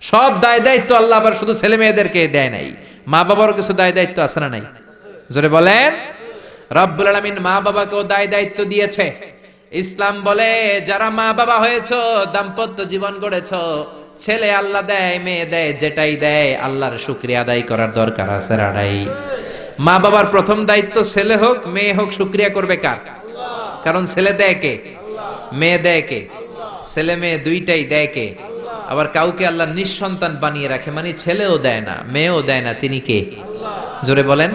সব দায় দায়িত্ব আল্লাহ আবার শুধু ছেলে মেয়েদেরকে দেয় নাই, মা বাবারও কিছু দায় দায়িত্ব আছে না নাই? জোরে বলেন। রব্বুল আলামিন মা বাবাকেও দায় দায়িত্ব দিয়েছে। ইসলাম বলে যারা মা বাবা হয়েছো, দাম্পত্য জীবন গড়েছো, ছেলে আল্লাহ দেয়, মেয়ে দেয়, যেটাই দেয় আল্লাহর শুকরিয়া আদায় করার দরকার আছে না নাই? মা বাবার প্রথম দায়িত্ব ছেলে হোক মেয়ে হোক শুকরিয়া করবে কার? কারণ ছেলে দেয় কে? মেয়ে দেয় কে? ছেলে মেয়ে দুইটাই দেয় কে? আবার কাউকে আল্লাহ নিঃসন্তান বানিয়ে রাখে, মানে ছেলেও দেয় না মেয়েও দেয় না, তিনি কে? জোরে বলেন।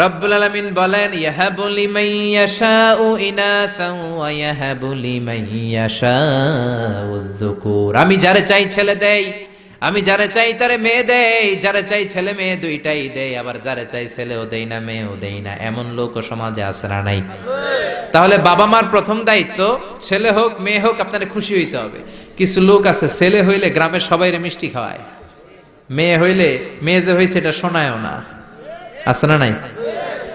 রব্বুল আলামিন বলেন ইয়াহাবু লিমান ইয়াশাউ ইনাসান ওয়া ইয়াহাবু লিমান ইয়াশাউ যুকুর। আমি যারে চাই ছেলে দেই, আমি যারে চাই তারে মেয়ে দেই, যারে চাই ছেলে মেয়ে দুইটাই দেই, আবার যারে চাই ছেলেও দেই না মেয়েও দেই না। এমন লোক সমাজে আছে না নাই? তাহলে বাবা মার প্রথম দায়িত্ব ছেলে হোক মেয়ে হোক আপনারে খুশি হইতে হবে। কিছু লোক আছে ছেলে হইলে গ্রামের সবাইরে মিষ্টি খাওয়ায়, মেয়ে হইলে মেয়ে যে হইছে এটা শোনায়ও না, আছে না নাই?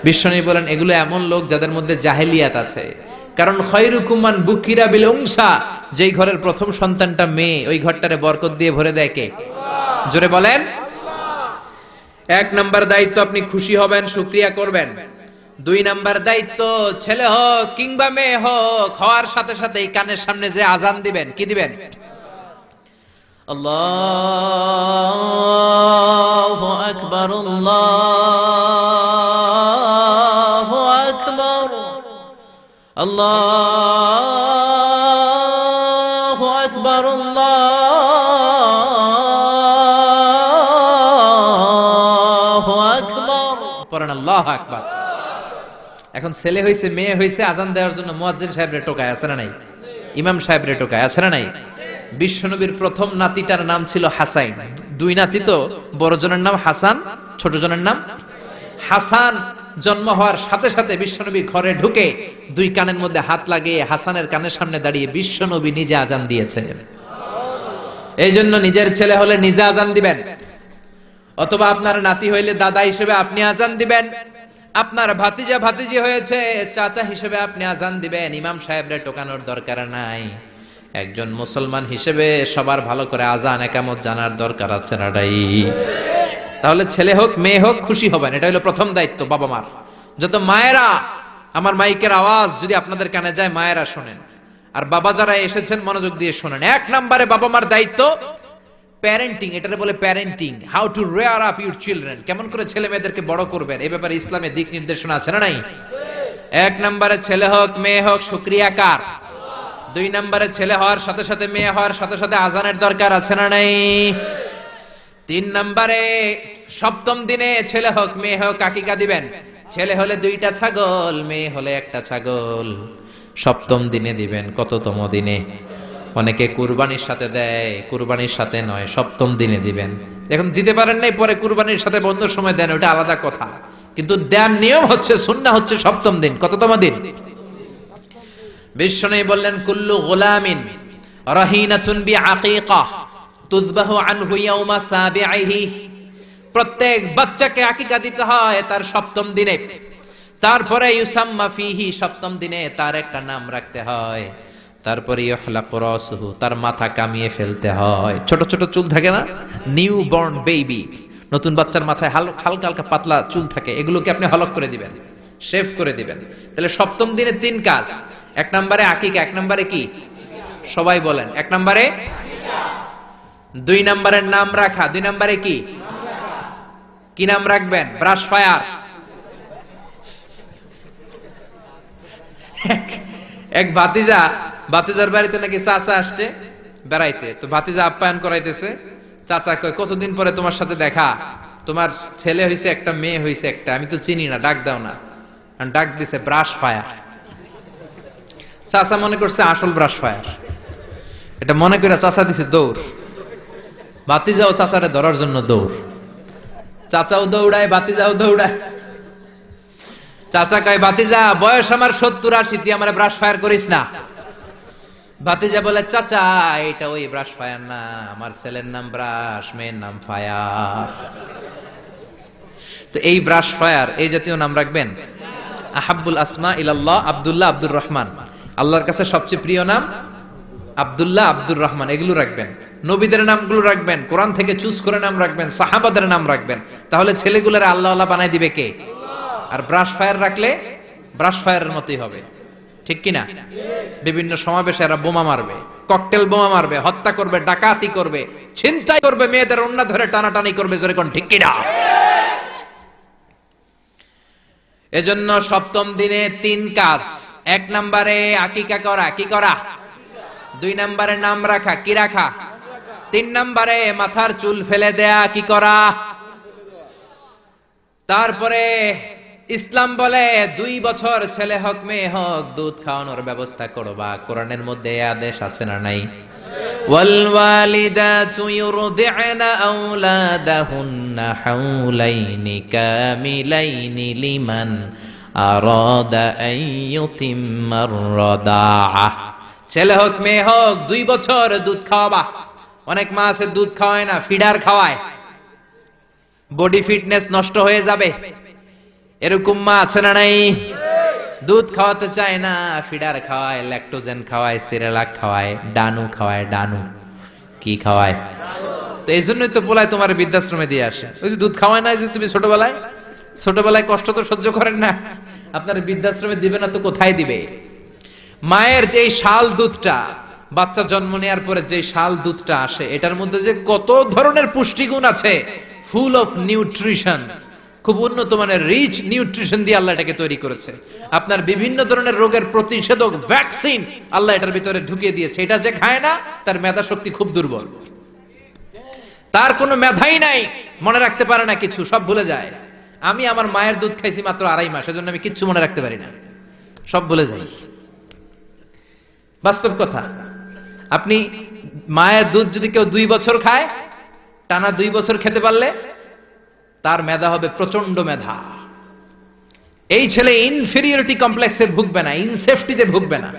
বিশ্বনবী বলেন এগুলো এমন লোক যাদের মধ্যে জাহেলিয়াত আছে। কারণ খয়রুকুম মান বুকিরা বিল উনসা, যেই ঘরের প্রথম সন্তানটা মেয়ে ওই ঘরটারে বরকত দিয়ে ভরে দেয় কে? জোরে বলেন। এক নাম্বার দায়িত্ব আপনি খুশি হবেন, শুকরিয়া করবেন। দুই নাম্বার দায়িত্ব ছেলে হোক কিংবা মেয়ে হোক, হওয়ার সাথে সাথে এই কানের সামনে যে আজান দিবেন, কি দিবেন? আল্লাহু আকবার, আল্লাহু আকবার, আল্লাহু আকবার, আল্লাহু আকবার, পড়েন আল্লাহু আকবার। এখন ছেলে হইছে মেয়ে হইছে, আজান দেওয়ার জন্য মুয়াজ্জিন সাহেবরে টোকায়, আছে না নাই? ইমাম সাহেবরে টোকায়, আছে না নাই? বিশ্বনবীর প্রথম নাতিটার নাম ছিল হাসাইন। দুই নাতি তো, বড় জনের নাম হাসান, ছোট জনের নাম হাসান। জন্ম হওয়ার সাথে সাথে বিশ্বনবী ঘরে ঢুকে দুই কানের মধ্যে হাত লাগিয়ে হাসানের কানের সামনে দাঁড়িয়ে বিশ্বনবী নিজে আজান দিয়েছেন। এই জন্য নিজের ছেলে হলে নিজে আজান দিবেন, অথবা আপনার নাতি হইলে দাদা হিসেবে আপনি আজান দিবেন, আপনার ভাতিজা ভাতিজি হয়েছে চাচা হিসেবে আপনি আজান দিবেন। ইমাম সাহেবরে টোকানোর দরকার নাই। একজন মুসলমান হিসেবে সবার ভালো করে আজান একামত জানার দরকার আছে না নাই? তাহলে ছেলে হোক মেয়ে হোক খুশি হবেন, এটা হলো প্রথম দায়িত্ব বাবা মার। যত মায়েরা, আমার মাইকের আওয়াজ যদি আপনাদের কানে যায় মায়েরা শোনেন, আর বাবা যারা এসেছেন মনোযোগ দিয়ে শোনেন। এক নম্বরে বাবা মার দায়িত্ব প্যারেন্টিং, এটারে বলে parenting, how to rare up your children, কেমন করে ছেলে মেয়েদেরকে বড় করবেন এই ব্যাপারে ইসলামে দিক নির্দেশনা আছে না নাই? এক নম্বরে ছেলে হোক মেয়ে হোক শুকরিয়া কার? দুই নম্বরে ছেলে হওয়ার সাথে সাথে মেয়ে হওয়ার সাথে সাথে আজানের দরকার আছে না নাই? তিন নম্বরে সপ্তম দিনে ছেলে হোক মেয়ে হোক আকিকা দিবেন। ছেলে হলে দুইটা ছাগল, মেয়ে হলে একটা ছাগল, সপ্তম দিনে দিবেন। কততম দিনে? অনেকে কুরবানির সাথে দেয়, কুরবানির সাথে নয়, সপ্তম দিনে দিবেন। এখন দিতে পারেন নাই, পরে কুরবানির সাথে বন্ধুর সময় দেন, ওটা আলাদা কথা, কিন্তু দেন নিয়ম হচ্ছে সুন্নাহ হচ্ছে সপ্তম দিন। কততম দিন? বিশ্বনবী বললেন কুল্লু গুলামিন রাহিনাতুন বিআকিকাহ তুযবাহু আনহু ইয়াওমা সাবিহি, প্রত্যেক বাচ্চাকে আকিকা দিতে হয় তার সপ্তম দিনে। তারপরে ইউসাম্মা ফিহি, সপ্তম দিনে তার একটা নাম রাখতে হয়। তারপরে ইহলাকু রাসুহু, তার মাথা কামিয়ে ফেলতে হয়। ছোট ছোট চুল থাকে না, নিউ বর্ন বেবি, নতুন বাচ্চার মাথায় হালকা হালকা পাতলা চুল থাকে, এগুলোকে আপনি হলক করে দিবেন, শেভ করে দিবেন। তাহলে সপ্তম দিনে তিন কাজ। এক নম্বরে আকিকা, এক নম্বরে কি? সবাই বলেন। এক নম্বরে দুই নম্বরের নাম রাখা, দুই নম্বরে কি? কি নাম রাখবেন? Brush fire. এক ভাতিজার বাড়িতে নাকি চাচা আসছে বেড়াইতে, তো ভাতিজা আপ্যায়ন করাইতেছে। চাচা কয় কতদিন পরে তোমার সাথে দেখা, তোমার ছেলে হইছে একটা মেয়ে হইছে একটা, আমি তো চিনি না, ডাক দাও না। ডাক দিছে ব্রাশ ফায়ার। চাচা মনে করছে আসল ব্রাশ ফায়ার, এটা মনে করে চাচা দিছে দৌড়। ভাতিজাও চাচারে ধরার জন্য দৌড়, চাচাও দৌড়ায় ভাতিজাও দৌড়ায়। চাচা কয় ভাতিজা বয়স আমার 70-80, তুই আমার ব্রাশ ফায়ার করিস না। ভাতিজা বলে চাচা এটা ওই ব্রাশ ফায়ার না, আমার ছেলের নাম ব্রাশ, মেয়ের নাম ফায়ার। তো এই ব্রাশ ফায়ার এই জাতীয় নাম রাখবেন। আহাব্বুল আসমা ইলাল্লাহ আব্দুল্লাহ আব্দুর রহমান, আল্লাহর কাছে সবচেয়ে প্রিয় নাম আব্দুল্লাহ, আব্দুর রহমান এগুলো রাখবেন, নবীদের নামগুলো রাখবেন, কোরআন থেকে চুজ করে নাম রাখবেন, সাহাবাদের নাম রাখবেন। তাহলে ছেলেগুলোরা আল্লাহ আল্লাহ বানাই দিবে কে? আর ব্রাশ ফায়ার রাখলে ব্রাশ ফায়ারের মতোই হবে, ঠিক কিনা? বিভিন্ন সমাবেশে এরা বোমা মারবে, ককটেল বোমা মারবে, হত্যা করবে, ডাকাতি করবে, ছিনতাই করবে, মেয়েদের ওন্না ধরে টানাটানি করবে, জোরে কোন ঠিক কিনা? এজন্য সপ্তম দিনে 3 কাজ। 1 নম্বরে আকিকা করা, কি করা? 2 নম্বরে নাম রাখা, কি রাখা? 3 নম্বরে মাথার চুল ফেলে দেয়া, কি করা? তারপরে ইসলাম বলে 2 বছর ছেলে হোক মেয়ে হোক দুধ খাওয়ানোর ব্যবস্থা করবা। কোরআনের মধ্যে এই আদেশ আছে না নাই? ওয়াল ওয়ালিদাতু ইউরদি'না আওলাদাহুন্না হাওলাইনি কামিলাইনি লিমান আরাদা আন ইউতিম্মার রাদাআহ। ছেলে হোক মেয়ে হোক 2 বছর দুধ খাওয়াবা। অনেক মা আছে দুধ খাওয়ায় না, ফিডার খাওয়ায়, বডি ফিটনেস নষ্ট হয়ে যাবে, এরকম মা আছে না নাই? দুধ খাওয়াতে চায় না, ফিডার খাওয়ায়, ল্যাকটোজেন খাওয়ায়, সিরিয়ালাক খাওয়ায়, ডানু খাওয়ায়। ডানু কি খাওয়ায়? তো এই জন্যই তো পোলায় তোমার বৃদ্ধাশ্রমে দিয়ে আসে। ওই যে দুধ খাওয়ায় না, যে তুমি ছোটবেলায় কষ্ট তো সহ্য করেন না, আপনার বৃদ্ধাশ্রমে দিবে না তো কোথায় দিবে? মায়ের যে শাল দুধটা, বাচ্চা জন্ম নেওয়ার পরে যে শাল দুধটা আসে, এটার মধ্যে যে কত ধরনের পুষ্টিগুণ আছে, ফুল অফ নিউট্রিশন, খুব উন্নত মানের রিচ নিউট্রিশন দিয়ে আল্লাহ এটাকে তৈরি করেছে। আপনার বিভিন্ন ধরনের রোগের প্রতিষেধক ভ্যাকসিন আল্লাহ এটার ভিতরে ঢুকিয়ে দিয়েছে। এটা যে খায় না, তার মেধা শক্তি খুব দুর্বল, তার কোনো মেধাই নাই, মনে রাখতে পারে না কিছু, সব ভুলে যায়। আমি আমার মায়ের দুধ খাইছি মাত্র 2.5 মাস, এজন্য আমি কিচ্ছু মনে রাখতে পারি না, সব ভুলে যাই। বাস্তব কথা। আপনি মায়ের দুধ যদি কেউ 2 বছর খায়, টানা 2 বছর খেতে পারলে তার মেধা হবে প্রচন্ড মেধা। এই ছেলে ইনফেরিয়রিটি কমপ্লেক্সে ভুগবে না, ইনসেফটিতে ভুগবে না।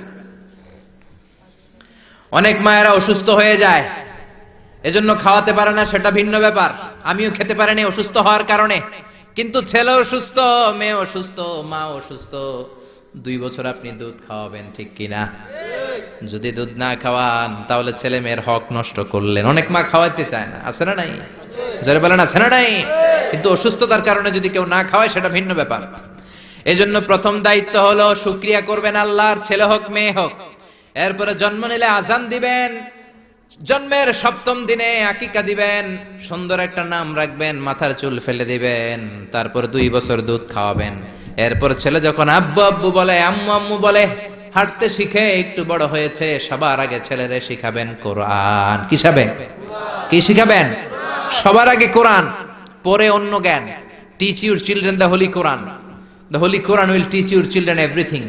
অনেক মায়েরা অসুস্থ হয়ে যায়, এজন্য খাওয়াতে পারে না, সেটা ভিন্ন ব্যাপার। আমিও খেতে পারিনি অসুস্থ হওয়ার কারণে, কিন্তু ছেলে অসুস্থ, মেয়ে অসুস্থ, মা অসুস্থ, 2 বছর আপনি দুধ খাওয়াবেন, ঠিক কিনা? যদি দুধ না খাওয়ান তাহলে ছেলে মেয়ের হক নষ্ট করলেন। অনেক মা খাওয়াতে চায় না, আছে না নাই? জোরে বলেন আছে না নাই? কিন্তু অসুস্থতার কারণে যদি কেউ না খাওয়ায় সেটা ভিন্ন ব্যাপার। এজন্য প্রথম দায়িত্ব হলো শুকরিয়া করবেন আল্লাহর, ছেলে হোক মেয়ে হোক। এরপরে জন্ম নিলে আজান দিবেন, জন্মের 7ম দিনে আকিকা দিবেন, সুন্দর একটা নাম রাখবেন, মাথার চুল ফেলে দিবেন, তারপর 2 বছর দুধ খাওয়াবেন। এরপর ছেলে যখন আব্বু আব্বু বলে, আম্মু আম্মু বলে, হাঁটতে শিখে একটু বড় হয়েছে, সবার আগে ছেলেরে শিখাবেন কোরআন। কি শিখাবেন? কি শিখাবেন? সবার আগে কোরআন, পরে অন্য জ্ঞান। Teach your children the Holi Quran. The Holi Quran will teach your children everything.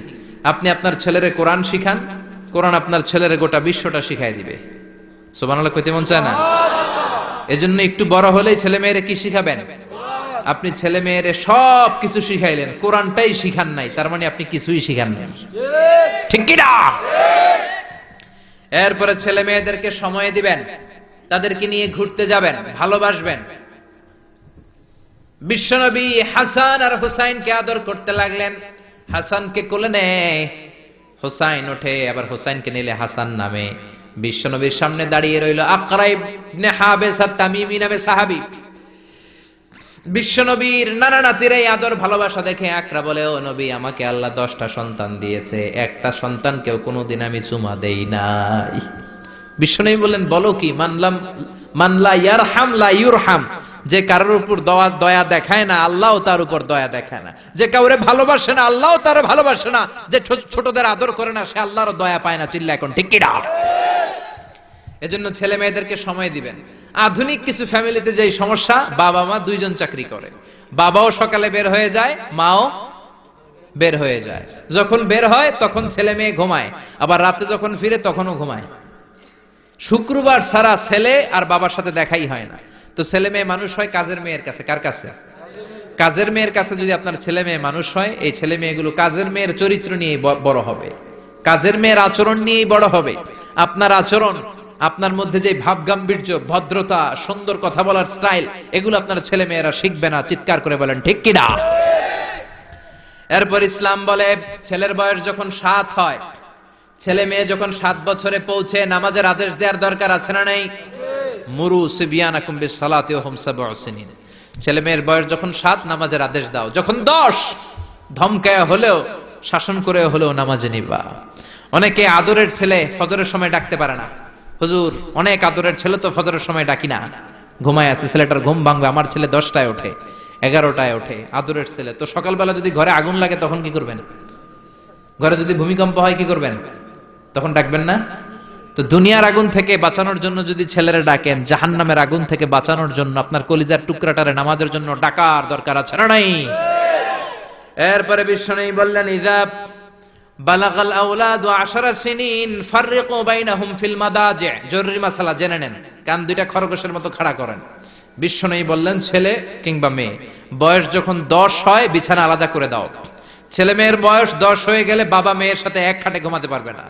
আপনি আপনার ছেলেরে কোরআন শিখান, কোরআন আপনার ছেলেরে গোটা বিশ্বটা শিখাই দিবে। সুবহানাল্লাহ কইতে মন চায় না? এজন্য একটু বড় হলেই ছেলে মেয়েরে কি শিখাবেন? আপনি ছেলে মেয়েরে সব কিছু শিখাইলেন, কোরআনটাই শিখান নাই, তার মানে আপনি কিছুই শিখান নাই, ঠিক কি না? এরপরে ছেলে মেয়েদেরকে সময় দিবেন, তাদেরকে নিয়ে ঘুরতে যাবেন, ভালোবাসবেন। বিশ্বনবী হাসান আর হুসাইনকে আদর করতে লাগলেন। হাসানকে কোলে নেয়, হুসাইন ওঠে, আবার হুসাইনকে নিলে হাসান নামে। বিশ্বনবীর সামনে দাঁড়িয়ে রইল আকরা ইবনে হাবিস আত-তামিমি নামে সাহাবী। বিশ্বনবীর নানা নাতির এই আদর ভালোবাসা দেখে আকরা বলে, ও নবী, আমাকে আল্লাহ 10টা সন্তান দিয়েছে, একটা সন্তানকেও কোনোদিন আমি চুমা দেই নাই। বিশ্বনবী বললেন, বলো কি? মানলা ইয়ারহাম লা ইউরহাম। যে কারোর উপর দয়া দেখায় না, আল্লাহও তার উপর দয়া দেখায় না। যে কাউরে ভালোবাসে না, আল্লাহও তার ভালোবাসে না। যে ছোটদের আদর করে না, সে আল্লাহরও দয়া পায় না। চিল্লা এখন ঠিক কি না? এজন্য ছেলে মেয়েদেরকে সময় দিবেন। আধুনিক কিছু ফ্যামিলিতে যে সমস্যা, বাবা মা 2 জন চাকরি করে, বাবাও সকালে বের হয়ে যায়, মাও বের হয়ে যায়। যখন বের হয় তখন ছেলে মেয়ে ঘুমায়, আবার রাতে যখন ফিরে তখনও ঘুমায়। শুক্রবার ছাড়া ছেলে আর বাবার সাথে দেখাই হয় না। তো ছেলে মেয়ে মানুষ হয় কাজের মেয়ের কাছে। কার কাছে? কাজের মেয়ের কাছে। যদি আপনার ছেলে মেয়ে মানুষ হয়, এই ছেলে মেয়েগুলো কাজের মেয়ের চরিত্র নিয়ে বড় হবে, কাজের মেয়ের আচরণ নিয়েই বড় হবে। আপনার আচরণ, আপনার মধ্যে যে ভাব গাম্ভীর্য, ভদ্রতা, সুন্দর কথা বলার স্টাইল, এগুলো আপনার ছেলে মেয়েরা শিখবে না। চিৎকার করে বলেন ঠিক কি না? এরপর ইসলাম বলে, ছেলের বয়স যখন 7 হয় ছেলে মেয়ে যখন 7 বছরে পৌঁছে নামাজের আদেশ দেওয়ার দরকার আছে না নাই? মুরু সিবিয়ানাকুম বিসসালাতি ওয়া হুম সাবউ সিনিন। ছেলে মেয়ের বয়স যখন 7 নামাজের আদেশ দাও, যখন 10 ধমকায় হলেও শাসন করে হলেও নামাজে নিবা। অনেকে আদরের ছেলে ফজরের সময় ডাকতে পারে না, হুজুর অনেক আদরের ছেলে তো ফজরের সময় ডাকি না, ঘুমায় আছে, ছেলেটার ঘুম ভাঙবে। আমার ছেলে 10টায় ওঠে, 11টায় ওঠে, আদরের ছেলে তো। সকালবেলা যদি ঘরে আগুন লাগে তখন কি করবেন? ঘরে যদি ভূমিকম্প হয় কি করবেন? তখন ডাকবেন না? তো দুনিয়ার আগুন থেকে বাঁচানোর জন্য যদি ছেলেরা ডাকেন, জাহান্নামের আগুন থেকে বাঁচানোর জন্য আপনার কলিজার টুকরাটারে নামাজের জন্য ডাকার দরকার আছে না নাই? এরপরে বিশ্বনবী বললেন, ইযা বালাগাল আওলাদু 10 সিনিন ফাররিকু বাইনাহুম ফিল মাদাজি'। জরুরি মাসালা জেনে নেন, কান দুইটা খরগোশের মতো খাড়া করেন। বিশ্বনবী বললেন, ছেলে কিংবা মেয়ে বয়স যখন 10 হয় বিছানা আলাদা করে দাও। ছেলে মেয়ের বয়স 10 হয়ে গেলে বাবা মেয়ের সাথে এক খাটে ঘুমাতে পারবে না।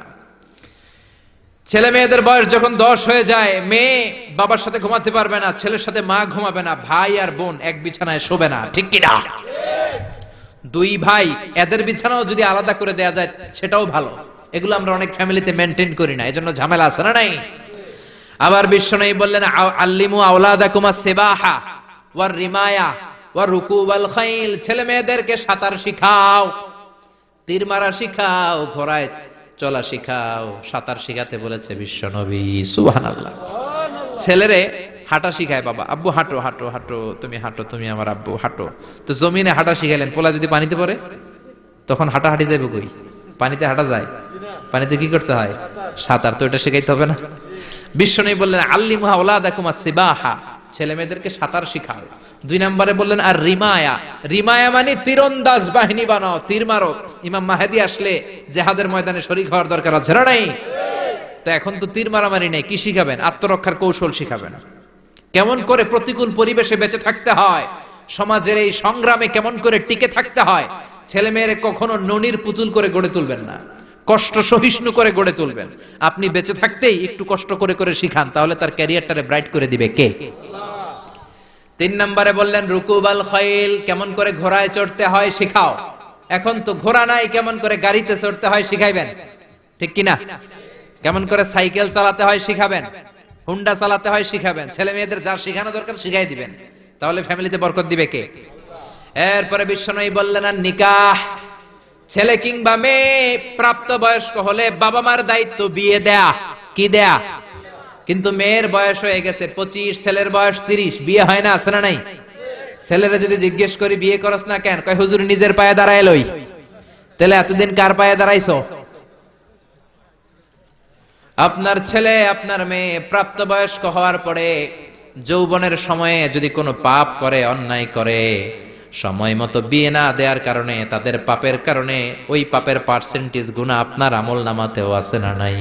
ছেলে মেয়েদের বয়স যখন 10 হয়ে যায়, মেয়ে বাবার সাথে ঘুমাতে পারবে না, ছেলের সাথে মা ঘুমাবে না, ভাই আর বোন এক বিছানায় শোবে না, ঠিক কি না? দুই ভাই এদের বিছানাও যদি আলাদা করে দেয়া যায় সেটাও ভালো। এগুলো আমরা অনেক ফ্যামিলিতে মেনটেন করি না, এজন্য ঝামেলা আছে না নাই? আবার বিশ্বনবী বললেন, আল্লিমু আওলাদাকুমাস সিবাহা ওয়ার রিমায়া ওয়ার রুকুবাল খাইল। ছেলে মেয়েদেরকে সাঁতার শিখাও, তীর মারা শিখাও, ঘোড়ায় চলা শিখাও। সাঁতার শিখাতে বলেছে বিশ্বনবী, সুবহানাল্লাহ। ছেলেরে হাঁটা শিখায় বাবা, আব্বু হাঁটো হাঁটো হাঁটো, তুমি হাঁটো, তুমি আমার আব্বু হাঁটো। তো জমিনে হাঁটা শিখাইলেন, পোলা যদি পানিতে পড়ে তখন হাঁটাহাঁটি যাবে কই? পানিতে হাঁটা যায়? পানিতে কি করতে হয়? সাঁতার। তো এটা শিখাইতে হবে না? বিশ্বনবী বললেন, আল্লিমু আওলাদাকুমাস সিবাহা, ছেলে মেয়েদেরকে সাঁতার শিখাও। 2 নম্বরে বললেন, আর রিমায়া। রিমায়া মানে তীরন্দাজ বাহিনী বানাও, তীর মারো। ইমাম মাহদি আসলে জিহাদের ময়দানে শরীক হওয়ার দরকার আছে না নাই? তো এখন তো তীর মারামারি নেই, কি শিখাবেন? আত্মরক্ষার কৌশল শিখাবেন, কেমন করে প্রতিকূল পরিবেশে বেঁচে থাকতে হয়, সমাজের এই সংগ্রামে কেমন করে টিকে থাকতে হয়। ছেলে মেয়েরে কখনো ননির পুতুল করে গড়ে তুলবেন না, কষ্ট সহিষ্ণু করে গড়ে তুলবেন। আপনি বেঁচে থাকতেই একটু কষ্ট করে করে শিখান, তাহলে তার ক্যারিয়ারটারে ব্রাইট করে দিবে কে? 3 নম্বরে বললেন, রুকুবাল খাইল, কেমন করে ঘোড়ায় চড়তে হয় শিখাও। এখন তো ঘোড়া নাই, কেমন করে গাড়িতে চড়তে হয় শিখাইবেন, ঠিক কি না? কেমন করে সাইকেল চালাতে হয় শিখাবেন, হুন্ডা চালাতে হয় শিখাবেন। ছেলে মেয়েদের যা শিখানো দরকার শিখাই দিবেন, তাহলে ফ্যামিলিতে বরকত দিবে কে? এরপরে বিশ্বনবী বললেন, আর নিকাহ, ছেলে কিংবা মেয়ে প্রাপ্ত বয়স্ক হলে বাবা মার দায়িত্ব বিয়ে দেয়া। কি দেয়া? কিন্তু মেয়ের বয়স হয়ে গেছে 25, ছেলের বয়স 30, বিয়ে হয় না, আছে না নাই? ছেলেরা যদি জিজ্ঞেস করি বিয়ে করস না কেন, কয় হুজুর নিজের পায়ে দাঁড়ায় লই। তাহলে এতদিন কার পায়ে দাঁড়াইছো? আপনার ছেলে আপনার মেয়ে প্রাপ্তবয়স্ক হওয়ার পরে যৌবনের সময়ে যদি কোনো পাপ করে, অন্যায় করে, সময় মতো বিয়ে না দেওয়ার কারণে, তাদের পাপের কারণে ওই পাপের পার্সেন্টেজ গুণা আপনার আমল নামাতেও আছে না নাই?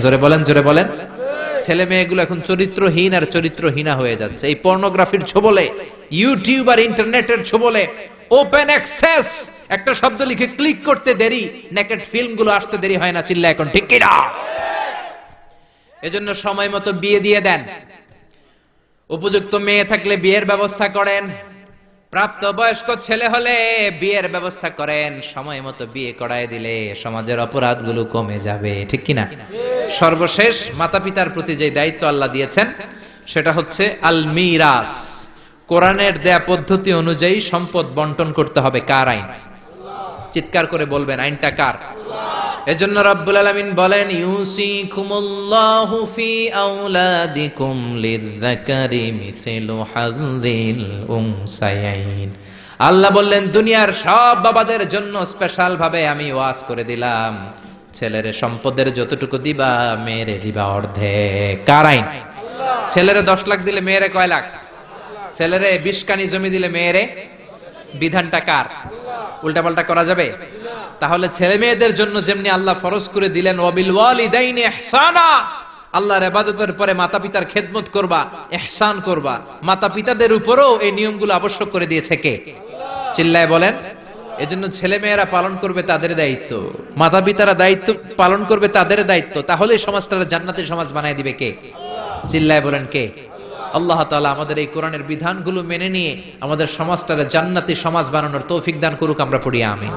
জোরে বলেন, জোরে বলেন। ছেলে মেয়েগুলো এখন চরিত্রহীন আর চরিত্রহীনা হয়ে যাচ্ছে এই পর্নোগ্রাফির ছোবলে, ইউটিউব আর ইন্টারনেটের ছোবলে। ওপেন অ্যাক্সেস একটা শব্দ লিখে ক্লিক করতে দেরি, নেকেড ফিল্মগুলো আসতে দেরি হয় না, চিল্লা এখন ঠিক কি না? এজন্য সময় মতো বিয়ে দিয়ে দেন। উপযুক্ত মেয়ে থাকলে বিয়ের ব্যবস্থা করেন, প্রাপ্ত বয়স্ক ছেলে হলে বিয়ের ব্যবস্থা করেন। সময় মতো বিয়ে করায় দিলে সমাজের অপরাধগুলো কমে যাবে, ঠিক কিনা? সর্বশেষ মাতা পিতার প্রতি যে দায়িত্ব আল্লাহ দিয়েছেন সেটা হচ্ছে আল মিরাস। কোরআনের দেয়া পদ্ধতি অনুযায়ী সম্পদ বন্টন করতে হবে। কার আইন? চিৎকার করে বলবেন, আইনটা কার? এজন্য রব্বুল আলামিন বলেন, ইউসিকুমুল্লাহু ফি আওলাদিকুম লিযযাকারি মিসলু হাযযিল উনসায়াইন। আল্লাহ বললেন, দুনিয়ার সব বাবাদের জন্য স্পেশাল ভাবে আমি ওয়াজ করে দিলাম, ছেলের সম্পদের যতটুকু দিবা মেয়েরে দিবা অর্ধেক। কার আইন? ছেলেরে 10 লাখ দিলে মেয়েরে কয় লাখ? ছেলেরে 20 কানি জমি দিলে মেয়েরে? বিধানটা কার? উল্টাপাল্টা করা যাবে? তাহলে ছেলে মেয়েদের জন্য যেমনি আল্লাহ ফরজ করে দিলেন, ওয়াবিল ওয়ালিদাইনি ইহসানা, আল্লাহর ইবাদতের পরে মাতা পিতার খেদমত করবা, ইহসান করবা, মাতা পিতাদের উপরেও এই নিয়মগুলো আবশ্যক করে দিয়েছে কে? চিল্লায় বলেন। এজন্য ছেলে মেয়েরা পালন করবে তাদের দায়িত্ব, মাতা পিতারা দায়িত্ব পালন করবে তাদের দায়িত্ব। তাহলে সমাজটাকে জান্নাতের সমাজ বানায় দিবে কে? চিল্লায় বলেন কে? আল্লাহ তাআলা আমাদের এই কোরআনের বিধানগুলো মেনে নিয়ে আমাদের সমাজটাকে জান্নাতি সমাজ বানানোর তৌফিক দান করুক। আমরা পড়ি আমিন।